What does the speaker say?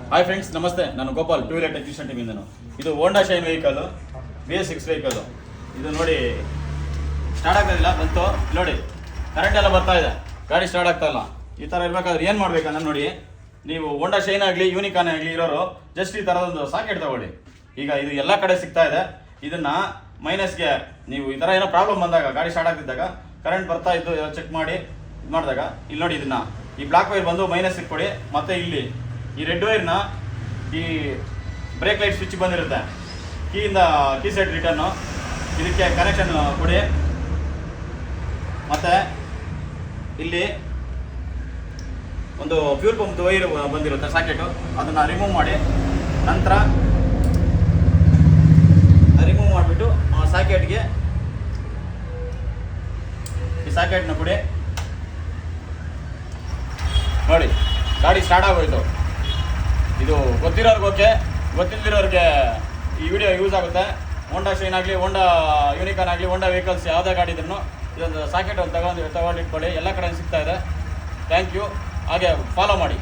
Hi friends, ನಮಸ್ತೆ. ನಾನು Gopal, two wheeler technician ಟೀಮಿಂದನು. ಇದು ಹೋಂಡಾ ಶೈನ್ ವೆಹಿಕಲ್, BS6 ವೆಹಿಕಲ್. ಇದು ನೋಡಿ, ಸ್ಟಾರ್ಟ್ ಆಗ್ತಾಯಿಲ್ಲ. ಬಂತು ನೋಡಿ, ಕರೆಂಟ್ ಎಲ್ಲ ಬರ್ತಾ ಇದೆ, ಗಾಡಿ ಸ್ಟಾರ್ಟ್ ಆಗ್ತಾ ಇಲ್ಲ. ಈ ಥರ ಇರಬೇಕಾದ್ರೆ ಏನು ಮಾಡ್ಬೇಕಂದ್ರೆ ನೋಡಿ, ನೀವು ಹೋಂಡಾ ಶೈನ್ ಆಗಲಿ ಯೂನಿಕಾನ್ ಆಗಲಿ ಇರೋರು ಜಸ್ಟ್ ಈ ಥರದೊಂದು ಸಾಕೆಟ್ ತಗೊಳ್ಳಿ. ಈಗ ಇದು ಎಲ್ಲ ಕಡೆ ಸಿಗ್ತಾ ಇದೆ. ಇದನ್ನು ಮೈನಸ್ಗೆ ನೀವು ಈ ಥರ ಏನೋ ಪ್ರಾಬ್ಲಮ್ ಬಂದಾಗ, ಗಾಡಿ ಸ್ಟಾರ್ಟ್ ಆಗ್ತಿದ್ದಾಗ ಕರೆಂಟ್ ಬರ್ತಾ ಇದ್ದು ಚೆಕ್ ಮಾಡಿ ಇದು ಮಾಡಿದಾಗ ಇಲ್ಲಿ ನೋಡಿ, ಇದನ್ನು ಈ ಬ್ಲಾಕ್ ವೈರ್ ಬಂದು ಮೈನಸ್ ಇಟ್ಕೊಡಿ. ಮತ್ತು ಇಲ್ಲಿ ಈ ರೆಡ್ ವೈರ್ನ ಈ ಬ್ರೇಕ್ ಲೈಟ್ ಸ್ವಿಚ್ ಬಂದಿರುತ್ತೆ, ಕೀ ಸೆಟ್ ರಿಟರ್ನು, ಇದಕ್ಕೆ ಕನೆಕ್ಷನ್ ಕೊಡಿ. ಮತ್ತು ಇಲ್ಲಿ ಒಂದು ಫ್ಯೂಲ್ ಪಂಪ್ ವೈರ್ ಬಂದಿರುತ್ತೆ ಸಾಕೆಟು, ಅದನ್ನು ರಿಮೂವ್ ಮಾಡಿ. ನಂತರ ರಿಮೂವ್ ಮಾಡಿಬಿಟ್ಟು ಸಾಕೆಟ್ಗೆ ಈ ಸಾಕೆಟ್ನ ಕೊಡಿ. ನೋಡಿ, ಗಾಡಿ ಸ್ಟಾರ್ಟ್ ಆಗೋಯ್ತು. ಇದು ಗೊತ್ತಿರೋರ್ಗೆ ಓಕೆ, ಗೊತ್ತಿಲ್ಲದಿರೋರಿಗೆ ಈ ವಿಡಿಯೋ ಯೂಸ್ ಆಗುತ್ತೆ. ಹೋಂಡಾ ಶೈನ್ ಆಗಲಿ, ಹೋಂಡಾ ಯೂನಿಕಾನ್ ಆಗಲಿ, ಹೋಂಡಾ ವೆಹಿಕಲ್ಸ್ ಯಾವುದೇ ಗಾಡಿ ಇದ್ರೂ ಇದೊಂದು ಸಾಕೆಟ್ ಒಂದು ತಗೊಂಡಿಟ್ಕೊಳ್ಳಿ. ಎಲ್ಲ ಕಡೆ ಸಿಗ್ತಾ ಇದೆ. Thank you. ಹಾಗೆ ಫಾಲೋ ಮಾಡಿ.